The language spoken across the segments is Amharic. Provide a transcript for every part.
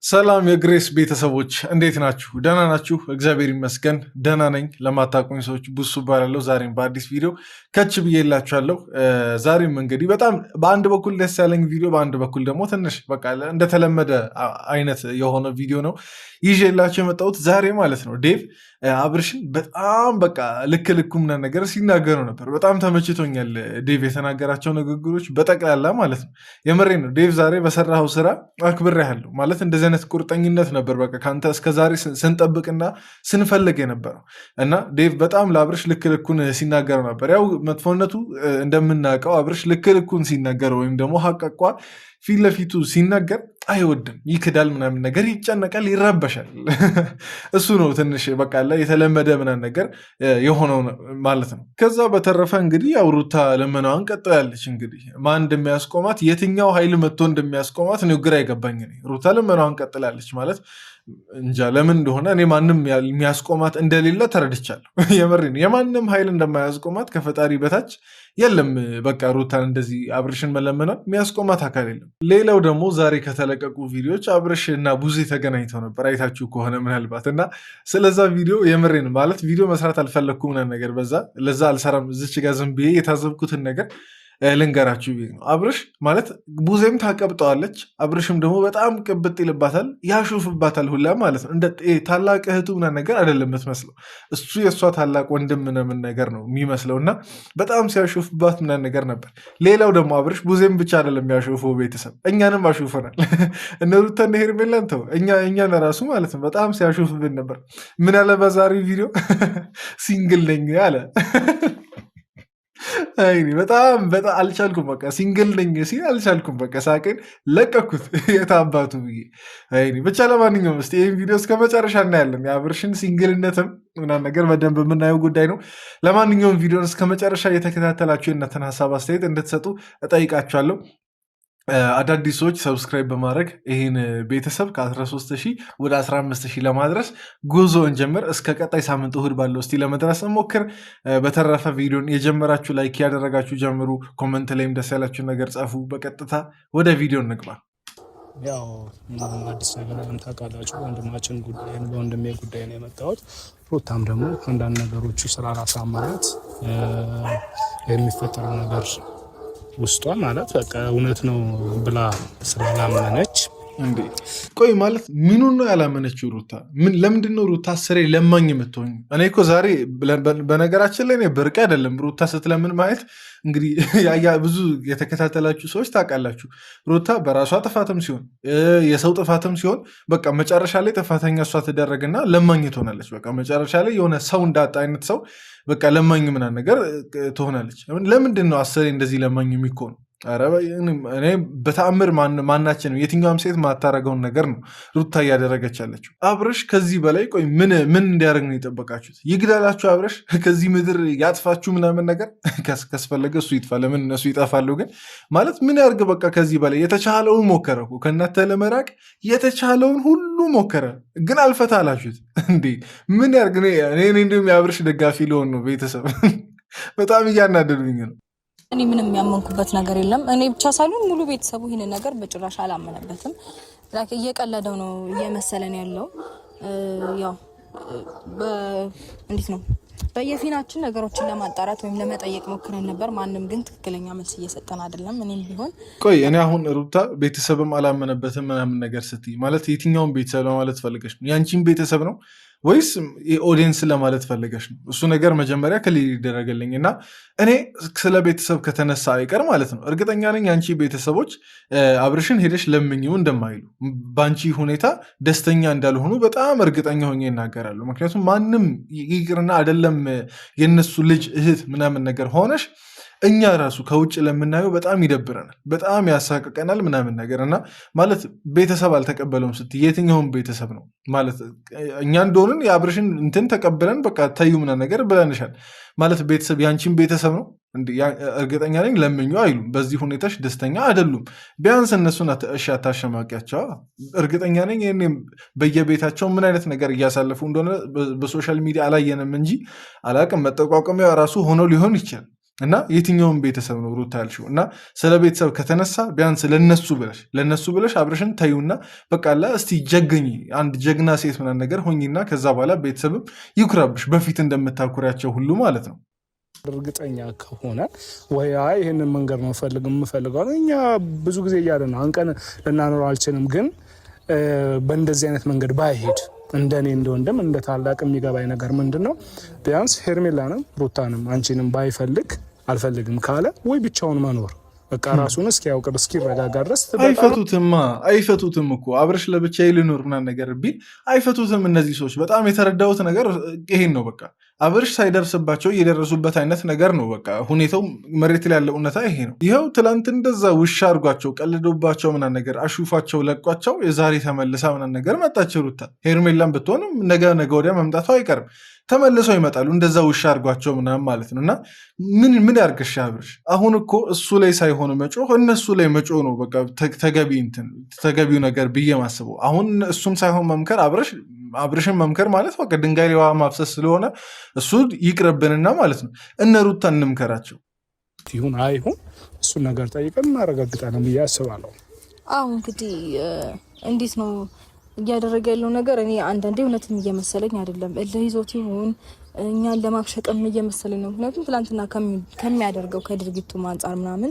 ሰላም የግሬስ ቤተሰቦች እንዴት ናችሁ? ደህና ናችሁ? እግዚአብሔር ይመስገን ደህና ነኝ። ለማታውቁኝ ሰዎች ቡሱ እባላለሁ። ዛሬም በአዲስ ቪዲዮ ከች ብዬላችኋለሁ። ዛሬም እንግዲህ በጣም በአንድ በኩል ደስ ያለኝ ቪዲዮ፣ በአንድ በኩል ደግሞ ትንሽ በቃ እንደተለመደ አይነት የሆነ ቪዲዮ ነው ይዤላችሁ የመጣሁት ዛሬ ማለት ነው። ዴቭ አብርሽን በጣም በቃ ልክ ምናምን ነገር ሲናገሩ ነበር። በጣም ተመችቶኛል ዴቭ የተናገራቸው ንግግሮች በጠቅላላ ማለት ነው። የምሬ ነው ዴቭ፣ ዛሬ በሰራኸው ስራ አክብሬሃለሁ ማለት እንደዚህ አይነት ቁርጠኝነት ነበር በቃ ከአንተ እስከዛሬ ስንጠብቅና ስንፈልግ የነበረው እና ዴቭ በጣም ለአብርሽ ልኩን ሲናገረው ነበር። ያው መጥፎነቱ እንደምናውቀው አብርሽ ልኩን ሲናገር ወይም ደግሞ ሀቀቋ ፊት ለፊቱ ሲናገር አይወድም፣ ይክዳል፣ ምናምን ነገር ይጨነቃል፣ ይረበሻል። እሱ ነው ትንሽ በቃ የተለመደ ምናምን ነገር የሆነው ማለት ነው። ከዛ በተረፈ እንግዲህ ያው ሩታ ለመናዋን ቀጥላለች። እንግዲህ ማን እንደሚያስቆማት የትኛው ኃይል መጥቶ እንደሚያስቆማት ነው ግራ አይገባኝ። ሩታ ለመናዋን ቀጥላለች ማለት እንጃ ለምን እንደሆነ እኔ ማንም የሚያስቆማት እንደሌለ ተረድቻለሁ። የምሬን የማንም ኃይል እንደማያስቆማት ከፈጣሪ በታች የለም። በቃ ሩታን እንደዚህ አብርሽን መለመናል የሚያስቆማት አካል የለም። ሌላው ደግሞ ዛሬ ከተለቀቁ ቪዲዮዎች አብርሽ እና ቡዜ ተገናኝተው ነበር፣ አይታችሁ ከሆነ ምናልባት እና ስለዛ ቪዲዮ የምሬን ማለት ቪዲዮ መስራት አልፈለግኩም ምናምን ነገር ለዛ አልሰራም። እዚች ጋር ዝም ብዬ የታዘብኩትን ነገር ልንገራችሁ ነው። አብርሽ ማለት ቡዜም ታቀብጠዋለች፣ አብርሽም ደግሞ በጣም ቅብጥ ይልባታል፣ ያሾፍባታል ሁላ ማለት ነው። እንደ ታላቅ እህቱ ምናምን ነገር አይደለም የምትመስለው፣ እሱ የእሷ ታላቅ ወንድም ምናምን ነገር ነው የሚመስለው እና በጣም ሲያሾፍባት ምናምን ነገር ነበር። ሌላው ደግሞ አብርሽ ቡዜም ብቻ አይደለም የሚያሾፈው፣ ቤተሰብ እኛንም አሾፈናል። እነ ሩታ እነ ሄርሜላን ተው እኛን ራሱ ማለት ነው በጣም ሲያሾፍብን ነበር። ምን ያለ በዛሬ ቪዲዮ ሲንግል ነኝ አለ። በጣም አልቻልኩም። በቃ ሲንግል ነኝ ሲል አልቻልኩም። በቃ ሳቅን ለቀኩት የታባቱ ብዬ። ብቻ ለማንኛውም እስኪ ይህን ቪዲዮ እስከ መጨረሻ እናያለን። የአብርሽን ሲንግልነትም ምናምን ነገር በደንብ የምናየው ጉዳይ ነው። ለማንኛውም ቪዲዮን እስከ መጨረሻ እየተከታተላችሁ የእናንተን ሀሳብ አስተያየት እንድትሰጡ እጠይቃችኋለሁ። አዳዲስ ሰዎች ሰብስክራይብ በማድረግ ይህን ቤተሰብ ከ13,000 ወደ 15,000 ለማድረስ ጉዞ እንጀምር። እስከ ቀጣይ ሳምንት እሁድ ባለው እስቲ ለመድረስ እንሞክር። በተረፈ ቪዲዮን የጀመራችሁ ላይክ ያደረጋችሁ ጀምሩ። ኮመንት ላይም ደስ ያላችሁ ነገር ጻፉ። በቀጥታ ወደ ቪዲዮ እንግባ። ያው አዲስ ነገር ምን ታውቃላችሁ፣ ወንድማችን ጉዳይ ነው፣ በወንድሜ ጉዳይ ነው የመጣሁት። ሩታም ደግሞ አንዳንድ ነገሮች ስላላሳመናት የሚፈጠረው ነገር ውስጧ ማለት በቃ እውነት ነው ብላ ስላላመነች። እንዴ ቆይ ማለት ምኑን ነው ያላመነችው ሩታ? ለምንድን ነው ሩታ ስሬ ለማኝ የምትሆኝ? እኔ እኮ ዛሬ በነገራችን ላይ ብርቅ አይደለም ሩታ ስትለምን ማየት። እንግዲህ ብዙ የተከታተላችሁ ሰዎች ታውቃላችሁ፣ ሩታ በራሷ ጥፋትም ሲሆን የሰው ጥፋትም ሲሆን በቃ መጨረሻ ላይ ጥፋተኛ እሷ ትደረግና ለማኝ ትሆናለች። በቃ መጨረሻ ላይ የሆነ ሰው እንዳጣ አይነት ሰው በቃ ለማኝ ምናምን ነገር ትሆናለች። ለምንድን ነው አስሬ እንደዚህ ለማኝ የሚኮኑ? እኔ በተአምር ማናችንም የትኛውም ሴት ማታረገውን ነገር ነው ሩታ እያደረገች ያለችው። አብርሽ ከዚህ በላይ ቆይ ምን እንዲያደርግ ነው የጠበቃችሁት? ይግደላችሁ አብርሽ፣ ከዚህ ምድር ያጥፋችሁ ምናምን ነገር ካስፈለገ እሱ ይጥፋ። ለምን እነሱ ይጠፋሉ? ግን ማለት ምን ያርግ? በቃ ከዚህ በላይ የተቻለውን ሞከረ እኮ ከእናንተ ለመራቅ የተቻለውን ሁሉ ሞከረ፣ ግን አልፈታ አላችሁት እንዴ? ምን ያርግ? እኔ እንዲሁም የአብርሽ ደጋፊ ልሆን ነው። ቤተሰብ በጣም እያናደዱኝ ነው። እኔ ምንም ያመንኩበት ነገር የለም። እኔ ብቻ ሳይሆን ሙሉ ቤተሰቡ ይህንን ነገር በጭራሽ አላመነበትም። እየቀለደው ነው እየመሰለን ያለው። ያው እንዴት ነው በየፊናችን ነገሮችን ለማጣራት ወይም ለመጠየቅ ሞክረን ነበር። ማንም ግን ትክክለኛ መልስ እየሰጠን አይደለም። እኔም ቢሆን ቆይ እኔ አሁን ሩታ ቤተሰብም አላመነበትም ምናምን ነገር ስትይ ማለት የትኛውን ቤተሰብ ለማለት ፈልገሽ ነው? ያንቺን ቤተሰብ ነው ወይስ ኦዲየንስ ለማለት ፈልገሽ ነው? እሱ ነገር መጀመሪያ ክሊር ይደረግልኝ እና እኔ ስለ ቤተሰብ ከተነሳ አይቀር ማለት ነው እርግጠኛ ነኝ አንቺ ቤተሰቦች አብርሽን ሄደሽ ለምኝው እንደማይሉ፣ በአንቺ ሁኔታ ደስተኛ እንዳልሆኑ በጣም እርግጠኛ ሆኜ ይናገራሉ። ምክንያቱም ማንም ይቅርና አይደለም የነሱ ልጅ እህት ምናምን ነገር ሆነሽ እኛ ራሱ ከውጭ ለምናየው በጣም ይደብረናል፣ በጣም ያሳቅቀናል ምናምን ነገር እና ማለት ቤተሰብ አልተቀበለውም ስትይ የትኛውም ቤተሰብ ነው ማለት እኛ እንደሆንን የአብርሽን እንትን ተቀብለን በቃ ታዩ ምናምን ነገር ብለንሻል ማለት ቤተሰብ ያንቺን ቤተሰብ ነው እርግጠኛ ነኝ ለምኙ አይሉም። በዚህ ሁኔታሽ ደስተኛ አይደሉም። ቢያንስ እነሱን እሺ አታሸማቂያቸው። እርግጠኛ ነኝ ይህኔም በየቤታቸው ምን አይነት ነገር እያሳለፉ እንደሆነ በሶሻል ሚዲያ አላየንም እንጂ አላቅም። መጠቋቋሚያ ራሱ ሆኖ ሊሆን ይችላል። እና የትኛውም ቤተሰብ ነው ሩታ ያልሽው። እና ስለ ቤተሰብ ከተነሳ ቢያንስ ለነሱ ብለሽ አብርሽን ተዩና በቃ እስቲ ጀግኝ አንድ ጀግና ሴት ምናምን ነገር ሆኝና ከዛ በኋላ ቤተሰብም ይኩራብሽ በፊት እንደምታኩሪያቸው ሁሉ ማለት ነው። እርግጠኛ ከሆነ ወይ ይህንን መንገድ ነው የምፈልገው እኛ ብዙ ጊዜ እያለ ነው አንቀን ልናኖር አልችልም፣ ግን በእንደዚህ አይነት መንገድ ባይሄድ እንደኔ እንደወንድም እንደ ታላቅ የሚገባኝ ነገር ምንድን ነው ቢያንስ ሄርሜላንም ሩታንም አንቺንም ባይፈልግ አልፈልግም ካለ ወይ ብቻውን መኖር በቃ ራሱን እስኪያውቅ እስኪረጋጋ ድረስ አይፈቱትም እኮ አብርሽ ለብቻዬ ልኖር ምናምን ነገር ቢል አይፈቱትም እነዚህ ሰዎች። በጣም የተረዳሁት ነገር ይሄን ነው። በቃ አብርሽ ሳይደርስባቸው እየደረሱበት አይነት ነገር ነው። በቃ ሁኔታው መሬት ላይ ያለ እውነታ ይሄ ነው። ይኸው ትላንት እንደዛ ውሻ አድርጓቸው ቀልዶባቸው ምናምን ነገር አሹፋቸው ለቋቸው የዛሬ ተመልሳ ምናምን ነገር መጣች ሩታ። ሄርሜላን ብትሆንም ነገ ወዲያ መምጣቱ አይቀርም። ተመልሰው ይመጣሉ እንደዛ ውሻ አድርጓቸው ምናምን ማለት ነው። እና ምን ያርግሽ አብርሽ? አሁን እኮ እሱ ላይ ሳይሆን መጮህ እነሱ ላይ መጮህ ነው በቃ ተገቢው ነገር ብዬ ማስበው። አሁን እሱም ሳይሆን መምከር አብርሽን መምከር ማለት በቃ ድንጋይ ላይ ውሃ ማፍሰስ ስለሆነ እሱ ይቅርብንና ማለት ነው እነ ሩታ እንምከራቸው። ይሁን አይሁን እሱን ነገር ጠይቀን እናረጋግጣለን ብዬ አስባለሁ። አሁን እንግዲህ እንዴት ነው እያደረገ ያለው ነገር? እኔ አንዳንዴ እውነትም እየመሰለኝ አይደለም። እልህ ይዞት ይሁን እኛን ለማብሸቅም እየመሰለኝ ነው። ምክንያቱም ትላንትና ከሚያደርገው ከድርጊቱ አንጻር ምናምን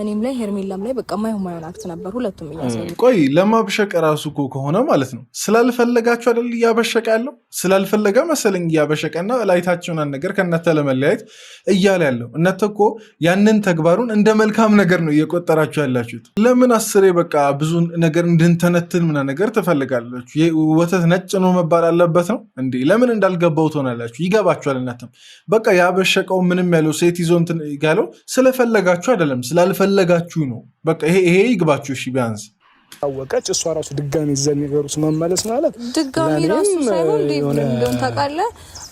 እኔም ላይ ሄርሜላም ላይ በቃ ማይሆን አክት ነበር ሁለቱም እያሳዩ። ቆይ ለማብሸቅ ራሱ እኮ ከሆነ ማለት ነው ስላልፈለጋችሁ አይደል እያበሸቀ ያለው? ስላልፈለገ መሰለኝ እያበሸቀና ላይታችሁን ነገር ከእናንተ ለመለያየት እያለ ያለው። እናንተ እኮ ያንን ተግባሩን እንደ መልካም ነገር ነው እየቆጠራችሁ ያላችሁት። ለምን አስሬ በቃ ብዙ ነገር እንድንተነትን ምና ነገር ትፈልጋላችሁ? ወተት ነጭ ነው መባል አለበት ነው እንዴ? ለምን እንዳልገባው ትሆናላችሁ? ይገባችኋል። እናንተም በቃ ያበሸቀው ምንም ያለው ሴት ይዞ እንትን ያለው ስለፈለጋችሁ አይደለም ፈለጋችሁ ነው። በቃ ይሄ ይግባችሁ። እሺ ቢያንስ ታወቀች እሷ ራሱ ድጋሚ ዘን ነገር ውስጥ መመለስ ማለት ድጋሚ ራሱ ሳይሆን እንደም ታውቃለህ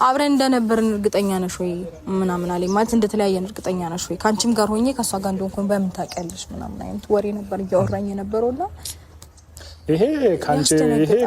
አብረን እንደነበርን እርግጠኛ ነሽ ወይ ምናምን አለኝ። ማለት እንደተለያየን እርግጠኛ ነሽ ወይ? ካንቺም ጋር ሆኜ ከሷ ጋር እንደሆንኩኝ በምን ታውቂያለሽ ምናምን አይነት ወሬ ነበር እያወራኝ የነበረውና ይሄ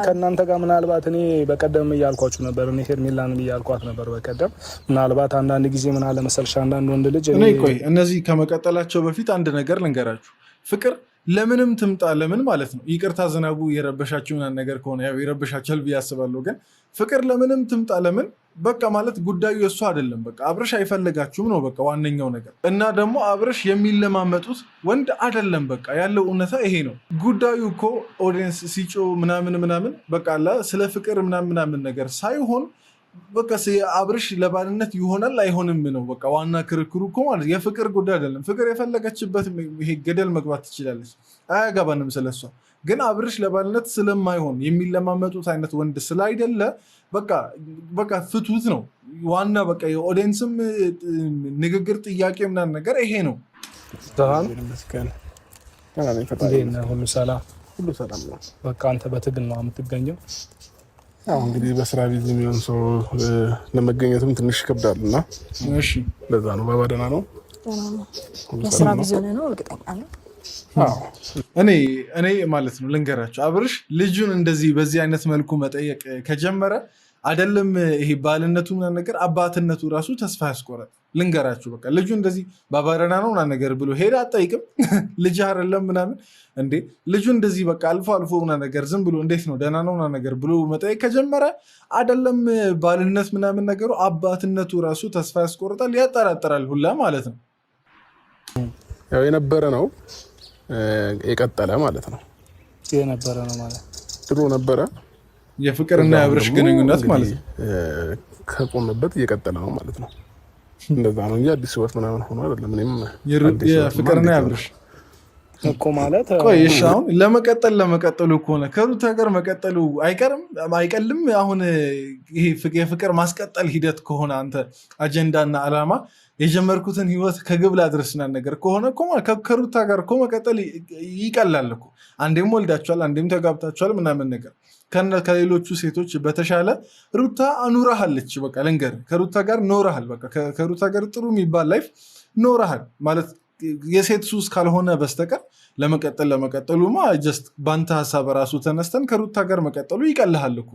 ከእናንተ ጋር ምናልባት እኔ በቀደም እያልኳችሁ ነበር። እኔ ሄርሜላን እያልኳት ነበር በቀደም። ምናልባት አንዳንድ ጊዜ ምን አለ መሰልሽ አንዳንድ ወንድ ልጅ ቆይ እነዚህ ከመቀጠላቸው በፊት አንድ ነገር ልንገራችሁ። ፍቅር ለምንም ትምጣ ለምን ማለት ነው። ይቅርታ ዝናቡ የረበሻችሁ ምናምን ነገር ከሆነ ያው ይረበሻችኋል ብዬ አስባለሁ። ግን ፍቅር ለምንም ትምጣ ለምን በቃ ማለት ጉዳዩ የእሱ አይደለም። በቃ አብርሽ አይፈልጋችሁም ነው በቃ ዋነኛው ነገር። እና ደግሞ አብርሽ የሚለማመጡት ወንድ አይደለም። በቃ ያለው እውነታ ይሄ ነው። ጉዳዩ እኮ ኦዲየንስ ሲጮ ምናምን በቃ ስለ ፍቅር ምናምን ነገር ሳይሆን በቃ አብርሽ ለባልነት ይሆናል አይሆንም ነው በቃ ዋና ክርክሩ እኮ ማለት የፍቅር ጉዳይ አይደለም። ፍቅር የፈለገችበት ይሄ ገደል መግባት ትችላለች፣ አያገባንም ስለሷ። ግን አብርሽ ለባልነት ስለማይሆን የሚለማመጡት አይነት ወንድ ስላይደለ በቃ ፍቱት ነው ዋና በቃ የኦዲየንስም ንግግር ጥያቄ ምናምን ነገር ይሄ ነው። ሁሉ ሰላም ነው። በቃ አንተ በትግል ነው የምትገኘው። አሁን እንግዲህ በስራ ቢዚ የሚሆን ሰው ለመገኘትም ትንሽ ይከብዳል እና እሺ ለዛ ነው። ባባ ደህና ነው? በስራ ቢዚ ነው እርግጠኛ ነው። እኔ ማለት ነው ልንገራቸው፣ አብርሽ ልጁን እንደዚህ በዚህ አይነት መልኩ መጠየቅ ከጀመረ አይደለም ይሄ ባልነቱ ምናምን ነገር አባትነቱ ራሱ ተስፋ ያስቆረጥ። ልንገራችሁ በቃ ልጁ እንደዚህ ባባረና ነው ምናምን ነገር ብሎ ሄዳ አጠይቅም ልጅ አይደለም ምናምን እንዴ ልጁ እንደዚህ በቃ አልፎ ምናምን ነገር ዝም ብሎ እንዴት ነው ደህና ነው ምናምን ነገር ብሎ መጠየቅ ከጀመረ አይደለም ባልነት ምናምን ነገሩ አባትነቱ ራሱ ተስፋ ያስቆርጣል፣ ያጠራጥራል ሁላ ማለት ነው። ያው የነበረ ነው የቀጠለ ማለት ነው። የነበረ ነው ማለት ድሮ ነበረ የፍቅርና የአብርሽ ግንኙነት ማለት ነው። ከቆመበት እየቀጠለ ነው ማለት ነው። እንደዛ ነው እንጂ አዲስ ህይወት ምናምን ሆኖ አይደለም። እኔም የፍቅርና የአብርሽ እኮ ማለት ቆይ እሺ፣ አሁን ለመቀጠሉ ከሆነ ከሩታ ጋር መቀጠሉ አይቀልም። አሁን ይሄ የፍቅር ማስቀጠል ሂደት ከሆነ አንተ አጀንዳና አላማ የጀመርኩትን ህይወት ከግብ ላድረስና ነገር ከሆነ እኮ ከሩታ ጋር እኮ መቀጠል ይቀላል እኮ። አንዴም ወልዳችኋል፣ አንዴም ተጋብታችኋል ምናምን ነገር ከሌሎቹ ሴቶች በተሻለ ሩታ አኑራሃለች። በቃ ልንገር ከሩታ ጋር ኖረሃል። በቃ ከሩታ ጋር ጥሩ የሚባል ላይፍ ኖረሃል ማለት የሴት ሱስ ካልሆነ በስተቀር ለመቀጠሉማ ጀስት ባንተ ሀሳብ ራሱ ተነስተን ከሩታ ጋር መቀጠሉ ይቀልሃል እኮ።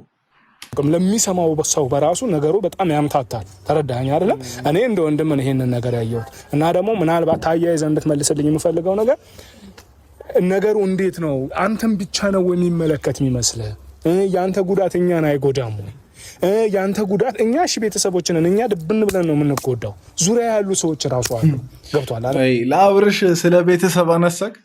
ለሚሰማው ሰው በራሱ ነገሩ በጣም ያምታታል። ተረዳኸኝ አይደለም? እኔ እንደ ወንድም ይሄንን ነገር ያየሁት እና ደግሞ ምናልባት ታያይዘህ እንድትመልስልኝ የምፈልገው ነገር ነገሩ እንዴት ነው? አንተም ብቻ ነው የሚመለከት የሚመስልህ? ያንተ ጉዳት እኛን አይጎዳም ወይ? ያንተ ጉዳት እኛ ቤተሰቦችንን እኛ ድብን ብለን ነው የምንጎዳው። ዙሪያ ያሉ ሰዎች ራሱ አሉ። ገብቷል አይደል? ለአብርሽ ስለ ቤተሰብ አነሳክ።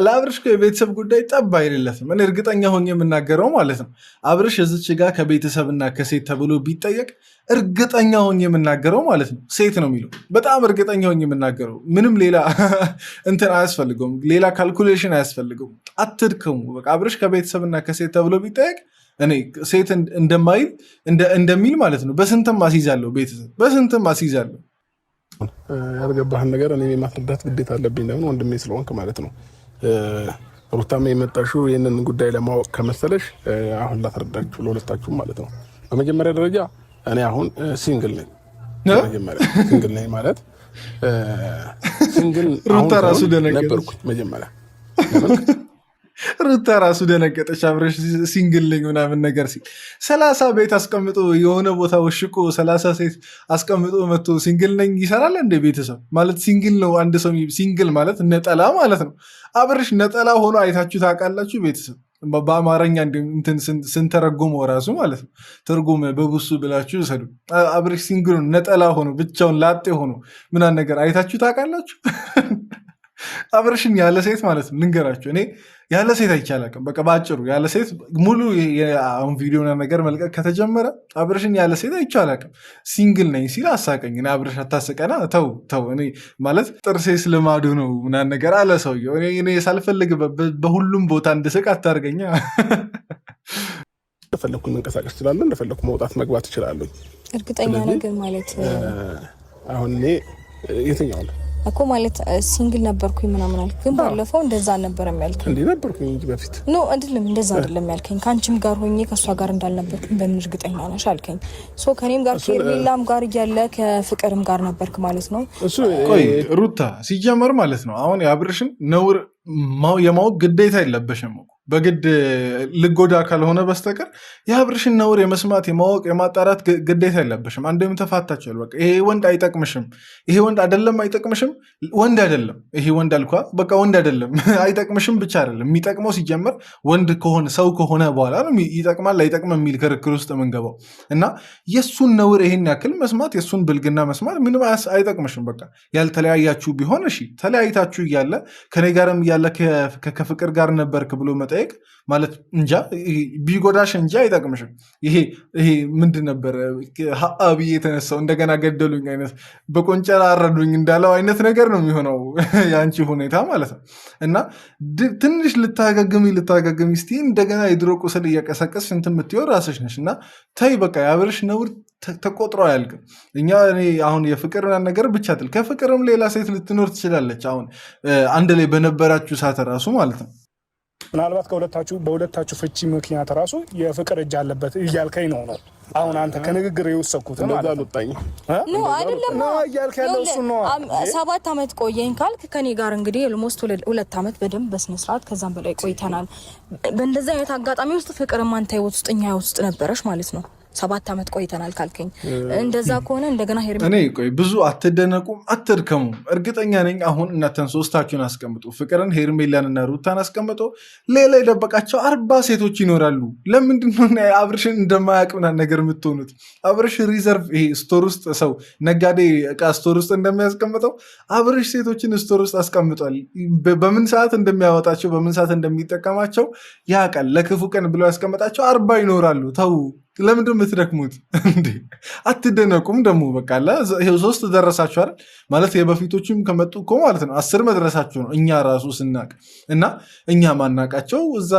ለአብርሽ የቤተሰብ ጉዳይ ጠብ አይደለትም። እኔ እርግጠኛ ሆኜ የምናገረው ማለት ነው አብርሽ እዚች ጋር ከቤተሰብና ከሴት ተብሎ ቢጠየቅ እርግጠኛ ሆኜ የምናገረው ማለት ነው ሴት ነው የሚለው። በጣም እርግጠኛ ሆኜ የምናገረው ምንም ሌላ እንትን አያስፈልገውም፣ ሌላ ካልኩሌሽን አያስፈልገውም። አትድከሙ። በቃ አብርሽ ከቤተሰብና ከሴት ተብሎ ቢጠየቅ እኔ ሴት እንደሚል ማለት ነው በስንትም አስይዛለሁ፣ ቤተሰብ በስንትም አስይዛለሁ። ያልገባህን ነገር እኔ የማስረዳት ግዴታ አለብኝ። ለምን ወንድሜ ስለሆንክ ማለት ነው። ሩታማ የመጣሽው ይህንን ጉዳይ ለማወቅ ከመሰለሽ አሁን ላስረዳችሁ ለሁለታችሁም ማለት ነው። በመጀመሪያ ደረጃ እኔ አሁን ሲንግል ነኝ። መጀመሪያ ሲንግል ነኝ ማለት ሲንግል ሩታ ራሱ ነበርኩኝ መጀመሪያ። ሩታ ራሱ ደነገጠች። አብረሽ ሲንግል ነኝ ምናምን ነገር ሲል 30 ቤት አስቀምጦ የሆነ ቦታ ወሽቆ 30 ሴት አስቀምጦ መጥቶ ሲንግል ነኝ ይሰራል እንደ ቤተሰብ ማለት ሲንግል ነው። አንድ ሰው ሲንግል ማለት ነጠላ ማለት ነው። አብረሽ ነጠላ ሆኖ አይታችሁ ታውቃላችሁ? ቤተሰብ በአማርኛ ስንተረጉመው ራሱ ማለት ነው ትርጉም በቡሱ ብላችሁ ሰዱ። አብረሽ ሲንግል ነጠላ ሆኖ ብቻውን ላጤ ሆኖ ምናምን ነገር አይታችሁ ታውቃላችሁ? አብረሽን ያለ ሴት ማለት ነው ልንገራችሁ፣ እኔ ያለ ሴት አይቻላቅም። በቃ በአጭሩ ያለ ሴት ሙሉ አሁን ቪዲዮና ነገር መልቀቅ ከተጀመረ አብረሽን ያለ ሴት አይቻላቅም። ሲንግል ነኝ ሲል አሳቀኝ። እኔ አብረሽ አታስቀና፣ ተው። እኔ ማለት ጥርሴ ስለማዱ ነው ምናምን ነገር አለ ሰውየው። እኔ ሳልፈልግ በሁሉም ቦታ እንድስቅ አታርገኛ። እንደፈለኩ መንቀሳቀስ እችላለሁ፣ እንደፈለኩ መውጣት መግባት እችላለሁ። እርግጠኛ ነገር ማለት አሁን እኔ የትኛው ነው እኮ ማለት ሲንግል ነበርኩኝ ምናምን አልክ፣ ግን ባለፈው እንደዛ ነበር ያልከኝ። እንዴ ነበርኩኝ እንጂ በፊት ኖ አይደለም፣ እንደዛ አይደለም ያልከኝ። ካንቺም ጋር ሆኜ ከሷ ጋር እንዳልነበርኩኝ በምን እርግጠኛ ነሽ አልከኝ። ሶ ከኔም ጋር ከሌላም ጋር እያለ ከፍቅርም ጋር ነበርክ ማለት ነው። ቆይ ሩታ ሲጀመር ማለት ነው አሁን የአብርሽን ነውር የማወቅ ግዴታ የለበሽም። በግድ ልጎዳ ካልሆነ በስተቀር የአብርሽን ነውር የመስማት የማወቅ የማጣራት ግዴታ የለበሽም። አንድም ተፋታችኋል። በቃ ይሄ ወንድ አይጠቅምሽም፣ ይሄ ወንድ አይደለም አይጠቅምሽም፣ ወንድ አይደለም ይሄ ወንድ አልኳ፣ በቃ ወንድ አይደለም አይጠቅምሽም ብቻ አይደለም የሚጠቅመው ሲጀመር ወንድ ከሆነ ሰው ከሆነ በኋላ ነው ይጠቅማል አይጠቅም የሚል ክርክር ውስጥ የምንገባው። እና የእሱን ነውር ይሄን ያክል መስማት የእሱን ብልግና መስማት ምንም አይጠቅምሽም። በቃ ያልተለያያችሁ ቢሆን እሺ፣ ተለያይታችሁ እያለ ከኔ ጋርም እያለ ከፍቅር ጋር ነበርክ ብሎ መጠየቅ ማለት እንጃ ቢጎዳሽ እንጂ አይጠቅምሽም። ይሄ ምንድን ነበር ብዬ የተነሳው እንደገና ገደሉኝ አይነት በቆንጨራ አረዱኝ እንዳለው አይነት ነገር ነው የሚሆነው የአንቺ ሁኔታ ማለት ነው። እና ትንሽ ልታገግሚ እስቲ እንደገና የድሮ ቁስል እየቀሰቀስ እንትን የምትይው ራስሽ ነሽ። እና ተይ በቃ የአብርሽ ነውር ተቆጥሮ አያልቅም። እኔ አሁን የፍቅር ነገር ብቻ ትል ከፍቅርም ሌላ ሴት ልትኖር ትችላለች። አሁን አንድ ላይ በነበራችሁ ሰዓት ራሱ ማለት ነው ምናልባት በሁለታችሁ ፍቺ ምክንያት ራሱ የፍቅር እጅ አለበት እያልከኝ ነው። አሁን አንተ ከንግግር የወሰድኩት ማለት ነው አይደለም እያልከ ያለው እሱ ነው። 7 ዓመት ቆየኝ ካልክ ከኔ ጋር እንግዲህ ኦልሞስት 2 ዓመት በደንብ በስነስርዓት ከዛም በላይ ቆይተናል። በእንደዚህ አይነት አጋጣሚ ውስጥ ፍቅርም አንተ ህይወት ውስጥ እኛ ህይወት ውስጥ ነበረሽ ማለት ነው። 7 ዓመት ቆይተናል ካልከኝ እንደዛ ከሆነ እንደገና እኔ ቆይ ብዙ አትደነቁም፣ አትድከሙም። እርግጠኛ ነኝ አሁን እናንተን ሶስታችሁን አስቀምጡ፣ ፍቅርን፣ ሄርሜላን እና ሩታን አስቀምጦ ሌላ የደበቃቸው 40 ሴቶች ይኖራሉ። ለምንድነው አብርሽን እንደማያውቅ ምናምን ነገር የምትሆኑት? አብርሽ ሪዘርቭ ይሄ ስቶር ውስጥ ሰው ነጋዴ እቃ ስቶር ውስጥ እንደሚያስቀምጠው አብርሽ ሴቶችን ስቶር ውስጥ አስቀምጧል። በምን ሰዓት እንደሚያወጣቸው በምን ሰዓት እንደሚጠቀማቸው ያውቃል። ለክፉ ቀን ብለው ያስቀምጣቸው 40 ይኖራሉ። ተው ለምንድን የምትደክሙት እንዴ? አትደነቁም ደግሞ በቃ ይሄው 3 ደረሳችሁ አይደል ማለት የበፊቶችም ከመጡ እኮ ማለት ነው 10 መድረሳችሁ ነው እኛ ራሱ ስናቅ። እና እኛ ማናቃቸው እዛ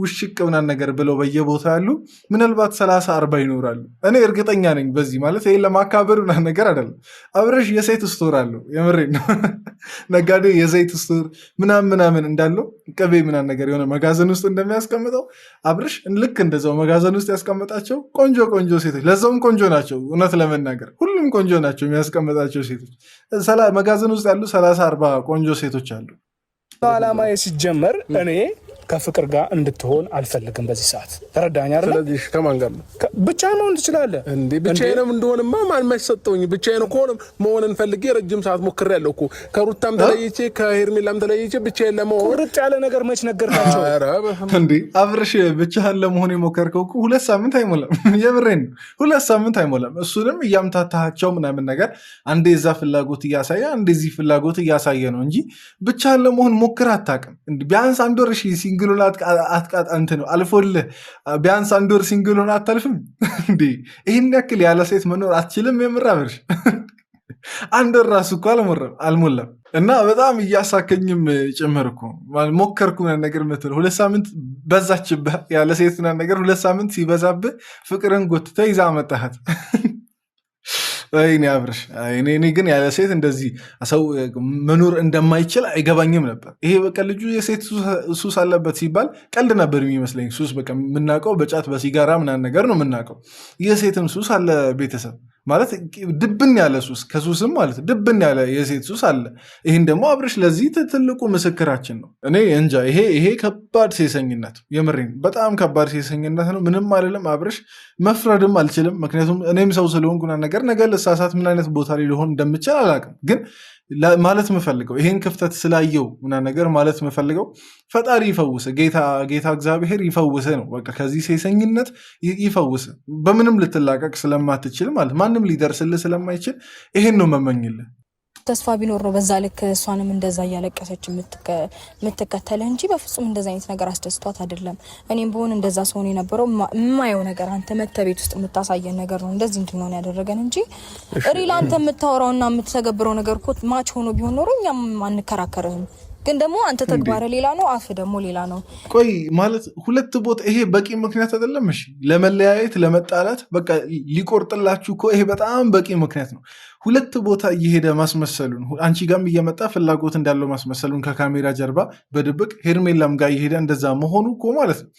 ውሽቅ ምናምን ነገር ብለው በየቦታ ያሉ ምናልባት 30-40 ይኖራሉ። እኔ እርግጠኛ ነኝ በዚህ ማለት ይሄ ለማካበር ምናምን ነገር አይደለም። አብረሽ የሴት ስቶር አለው፣ የምሬን ነው ነጋዴ የዘይት ስቶር ምናምን እንዳለው ቅቤ ምናምን ነገር የሆነ መጋዘን ውስጥ እንደሚያስቀምጠው አብረሽ ልክ እንደዛው መጋዘን ውስጥ ያስቀምጣቸው ቆንጆ ሴቶች፣ ለዛውም ቆንጆ ናቸው። እውነት ለመናገር ሁሉም ቆንጆ ናቸው የሚያስቀምጣቸው ሴቶች። መጋዘን ውስጥ ያሉ 30-40 ቆንጆ ሴቶች አሉ። ዓላማ ሲጀመር እኔ ከፍቅር ጋር እንድትሆን አልፈልግም በዚህ ሰዓት ተረዳኝ አይደል? ስለዚህ ከማን ጋር ነው? ብቻ መሆን ትችላለህ እንዴ? ብቻዬንም እንደሆነማ ማን ማይሰጠውኝ? ብቻዬን እኮ መሆንን ፈልጌ ረጅም ሰዓት ሞክሬያለሁ እኮ ከሩታም ተለይቼ ከሄርሜላም ተለይቼ ብቻዬን ለመሆን። ቁርጥ ያለ ነገር መች ነገርካቸው እንዴ? አብርሽ ብቻህን ለመሆን የሞከርከው እኮ 2 ሳምንት አይሞላም። የምሬን ነው 2 ሳምንት አይሞላም። እሱንም እያምታታቸው ምናምን ነገር አንዴ እዛ ፍላጎት እያሳየ አንዴ እዚህ ፍላጎት እያሳየ ነው እንጂ ብቻህን ለመሆን ሞክር አታውቅም። ቢያንስ አንድ ወር ሲንግሉን አትቃጣ እንትን ነው አልፎልህ ቢያንስ አንድ ወር ሲንግሉን አታልፍም እንዴ? ይህን ያክል ያለ ሴት መኖር አትችልም? የምር አብርሽ አንድ ወር ራሱ እኮ አልሞላም። እና በጣም እያሳከኝም ጭምር እኮ ሞከርኩ ነገር ምትል 2 ሳምንት በዛችብህ ያለ ሴት ነገር 2 ሳምንት ሲበዛብህ ፍቅርን ጎትተህ ይዛ መጣሃት። እኔ አብርሽ እኔ ግን ያለ ሴት እንደዚህ ሰው መኖር እንደማይችል አይገባኝም ነበር። ይሄ በቃ ልጁ የሴት ሱስ አለበት ሲባል ቀልድ ነበር የሚመስለኝ። ሱስ በቃ የምናውቀው በጫት በሲጋራ ምናምን ነገር ነው የምናውቀው። የሴትም ሱስ አለ ቤተሰብ ማለት ድብን ያለ ሱስ ከሱስም ማለት ድብን ያለ የሴት ሱስ አለ። ይህን ደግሞ አብርሽ ለዚህ ትልቁ ምስክራችን ነው። እኔ እንጃ ይሄ ከባድ ሴሰኝነት የምሬን በጣም ከባድ ሴሰኝነት ነው። ምንም አይደለም አብርሽ መፍረድም አልችልም። ምክንያቱም እኔም ሰው ስለሆንኩና ነገር ነገ ልሳሳት ምን አይነት ቦታ ላይ ሊሆን እንደምችል አላውቅም። ግን ማለት የምፈልገው ይሄን ክፍተት ስላየው ምናምን ነገር ማለት የምፈልገው ፈጣሪ ይፈውስ፣ ጌታ እግዚአብሔር ይፈውስ ነው። በቃ ከዚህ ሴሰኝነት ይፈውስ። በምንም ልትላቀቅ ስለማትችል ማለት ማንም ሊደርስልህ ስለማይችል ይሄን ነው መመኝልህ። ተስፋ ቢኖር ነው በዛ ልክ እሷንም እንደዛ እያለቀሰች የምትከተለ እንጂ በፍጹም እንደዛ አይነት ነገር አስደስቷት አይደለም። እኔም በሆን እንደዛ ሰሆን የነበረው የማየው ነገር አንተ መተቤት ውስጥ የምታሳየን ነገር ነው እንደዚህ እንድንሆን ያደረገን እንጂ ሪል አንተ የምታወራውና የምትተገብረው ነገር እኮ ማች ሆኖ ቢሆን ኖሮ እኛም አንከራከርህም። ግን ደግሞ አንተ ተግባር ሌላ ነው፣ አፍ ደግሞ ሌላ ነው። ቆይ ማለት 2 ቦታ ይሄ በቂ ምክንያት አይደለም? እሺ ለመለያየት ለመጣላት በቃ ሊቆርጥላችሁ እኮ ይሄ በጣም በቂ ምክንያት ነው። 2 ቦታ እየሄደ ማስመሰሉን አንቺ ጋርም እየመጣ ፍላጎት እንዳለው ማስመሰሉን ከካሜራ ጀርባ በድብቅ ሄርሜላም ጋር እየሄደ እንደዛ መሆኑ እኮ ማለት ነው።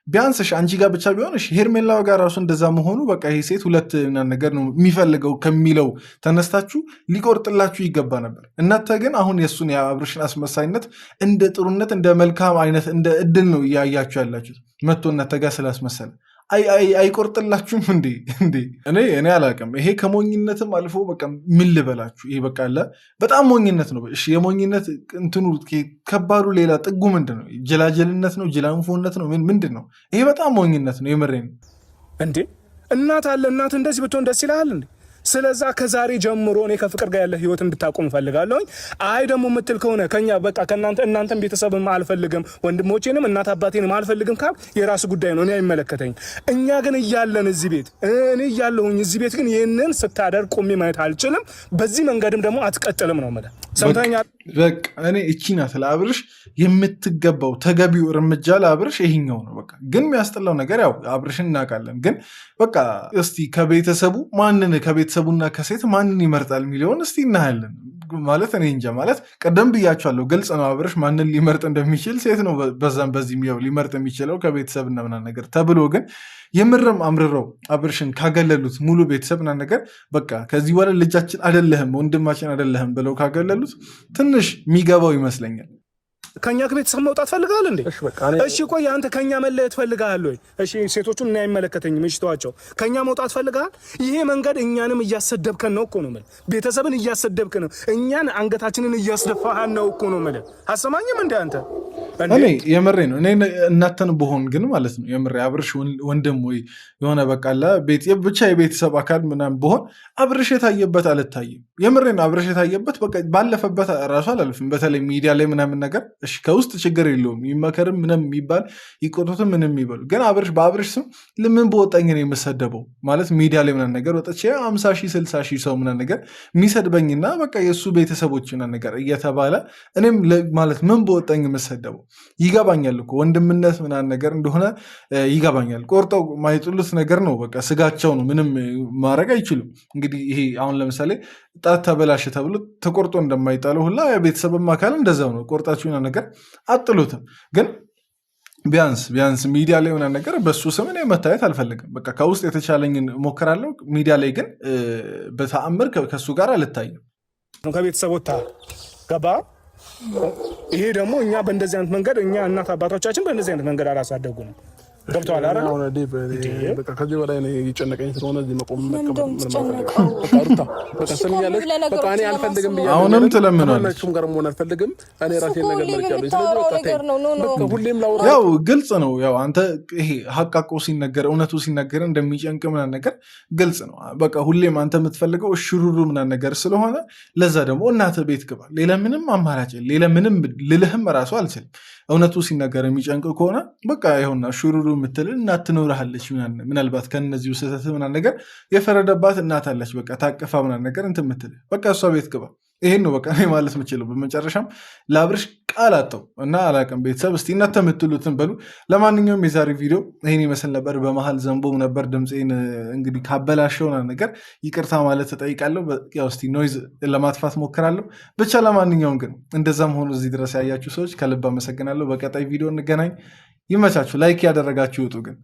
ቢያንስሽ አንቺ ጋር ብቻ ቢሆንሽ ሄርሜላ ጋር ራሱ እንደዛ መሆኑ በቃ ይሄ ሴት 2 ነገር ነው የሚፈልገው ከሚለው ተነስታችሁ ሊቆርጥላችሁ ይገባ ነበር። እናንተ ግን አሁን የእሱን የአብርሽን አስመሳይነት እንደ ጥሩነት እንደ መልካም አይነት እንደ እድል ነው እያያችሁ ያላችሁት። መጥቶ እናንተ ጋር ስላስመሰለ አይቆርጥላችሁም እንዴ? እኔ አላውቅም። ይሄ ከሞኝነትም አልፎ በቃ ምን ልበላችሁ፣ ይሄ በቃ በጣም ሞኝነት ነው። እሺ የሞኝነት እንትኑ ከባዱ ሌላ ጥጉ ምንድን ነው? ጀላጀልነት ነው? ጅላንፎነት ነው? ምንድን ነው? ይሄ በጣም ሞኝነት ነው። የምሬን እንዴ። እናት አለ እናት እንደዚህ ብትሆን ደስ ይልሃል እንዴ? ስለዛ ከዛሬ ጀምሮ እኔ ከፍቅር ጋር ያለ ህይወት እንድታቆም ፈልጋለሁ። አይ ደግሞ የምትል ከሆነ ከኛ በቃ እናንተን ቤተሰብም አልፈልግም ወንድሞቼንም እናት አባቴንም አልፈልግም ካል የራሱ ጉዳይ ነው፣ እኔ አይመለከተኝ። እኛ ግን እያለን እዚህ ቤት እኔ እያለሁኝ እዚህ ቤት ግን ይህንን ስታደርግ ቆሜ ማየት አልችልም። በዚህ መንገድም ደግሞ አትቀጥልም ነው ማለት ሰምተኛ። በቃ እኔ እቺ ናት ለአብርሽ የምትገባው ተገቢው እርምጃ ለአብርሽ ይሄኛው ነው። በቃ ግን የሚያስጠላው ነገር ያው አብርሽን እናውቃለን፣ ግን በቃ እስቲ ከቤተሰቡ ማንን ከቤተሰቡና ከሴት ማንን ይመርጣል የሚለውን እስቲ እናያለን። ማለት እኔ እንጃ ማለት ቀደም ብያቸዋለሁ፣ ግልጽ ነው አብርሽ ማንን ሊመርጥ እንደሚችል ሴት ነው በዛም በዚህም ያው ሊመርጥ የሚችለው ከቤተሰብና ምናምን ነገር ተብሎ ግን የምርም አምርረው አብርሽን ካገለሉት ሙሉ ቤተሰብና ነገር በቃ ከዚህ በኋላ ልጃችን አይደለህም ወንድማችን አይደለህም ብለው ካገለሉት ትንሽ የሚገባው ይመስለኛል። ከኛ ከቤተሰብ መውጣት ፈልጋል እንዴ? እሺ ቆይ አንተ ከኛ መለየት ፈልጋል ወይ? እሺ ሴቶቹን እና አይመለከተኝም። እሺ ተዋቸው። ከኛ መውጣት ፈልጋል? ይሄ መንገድ እኛንም እያሰደብከን ነው እኮ ነው ማለት። ቤተሰብን እያሰደብክ ነው፣ እኛን አንገታችንን እያስደፋሃን ነው እኮ ነው ማለት። አሰማኝም እንዴ አንተ? እኔ የምሬ ነው። እኔ እናተን በሆን ግን ማለት ነው የምሬ አብርሽ ወንድም ወይ የሆነ በቃ ቤት ብቻ የቤተሰብ አካል ምናምን በሆን አብርሽ የታየበት አልታይም። የምሬ ነው። አብርሽ የታየበት በቃ ባለፈበት ራሱ አላልፍም። በተለይ ሚዲያ ላይ ምናምን ነገር እሺ ከውስጥ ችግር የለውም ይመከርም ምንም የሚባል ይቆጡትም ምንም የሚባሉ ግን አብርሽ በአብርሽ ስም ለምን በወጣኝ ነው የምሰደበው ማለት ሚዲያ ላይ ምናምን ነገር ወጥቼ 50,000 60,000 ሰው ምናምን ነገር የሚሰድበኝና በቃ የእሱ ቤተሰቦች ምናምን ነገር እየተባለ እኔም ማለት ምን በወጣኝ የምሰደበው ይገባኛል እኮ ወንድምነት ምናምን ነገር እንደሆነ ይገባኛል። ቆርጠው ማይጥሉት ነገር ነው በቃ ስጋቸው ነው፣ ምንም ማድረግ አይችሉም። እንግዲህ ይሄ አሁን ለምሳሌ ጣት ተበላሽ ተብሎ ተቆርጦ እንደማይጣለው ሁላ የቤተሰብም አካል እንደዛው ነው። ቆርጣችሁና ነገር አጥሉትም። ግን ቢያንስ ሚዲያ ላይ ሆነ ነገር በሱ ስም እኔ መታየት አልፈልግም። በቃ ከውስጥ የተቻለኝን ሞክራለሁ። ሚዲያ ላይ ግን በተአምር ከሱ ጋር አልታይም። ከቤተሰብ ወጣ ገባ ይሄ ደግሞ እኛ በእንደዚህ አይነት መንገድ እኛ እናት አባቶቻችን በእንደዚህ አይነት መንገድ አላሳደጉንም። ገብቶሃል አይደል? በቃ ከዚህ በላይ ነው የጨነቀኝ ስለሆነ እዚህ መቆም አሁንም ትለምናለች። ያው ግልጽ ነው። ያው አንተ ይሄ ሀቃቆ ሲነገር እውነቱ ሲነገር እንደሚጨንቅ ምናምን ነገር ግልጽ ነው። በቃ ሁሌም አንተ የምትፈልገው እሽሩሩ ምናምን ነገር ስለሆነ ለዛ ደግሞ እናትህ ቤት ግባ። ሌላ ምንም አማራጭ ሌላ ምንም ልልህም እራሱ አልችልም። እውነቱ ሲነገር የሚጨንቅ ከሆነ በቃ ይኸውና ሹሩሩ የምትል እናት ትኖርሃለች። ምናልባት ከነዚህ ስህተት ምናምን ነገር የፈረደባት እናት አለች። በቃ ታቅፋ ምናምን ነገር እንትን የምትል በቃ እሷ ቤት ግባ። ይሄን ነው በቃ ማለት የምችለው። በመጨረሻም ለአብርሽ ቃል አጠው እና አላቅም። ቤተሰብ እስቲ እናንተ የምትሉትን በሉ። ለማንኛውም የዛሬ ቪዲዮ ይህን ይመስል ነበር። በመሀል ዘንቦም ነበር ድምፄን እንግዲህ ካበላሸውና ነገር ይቅርታ ማለት ተጠይቃለሁ። ያው እስቲ ኖይዝ ለማጥፋት ሞክራለሁ። ብቻ ለማንኛውም ግን እንደዛም ሆኖ እዚህ ድረስ ያያችሁ ሰዎች ከልብ አመሰግናለሁ። በቀጣይ ቪዲዮ እንገናኝ። ይመቻችሁ። ላይክ ያደረጋችሁ ይውጡ ግን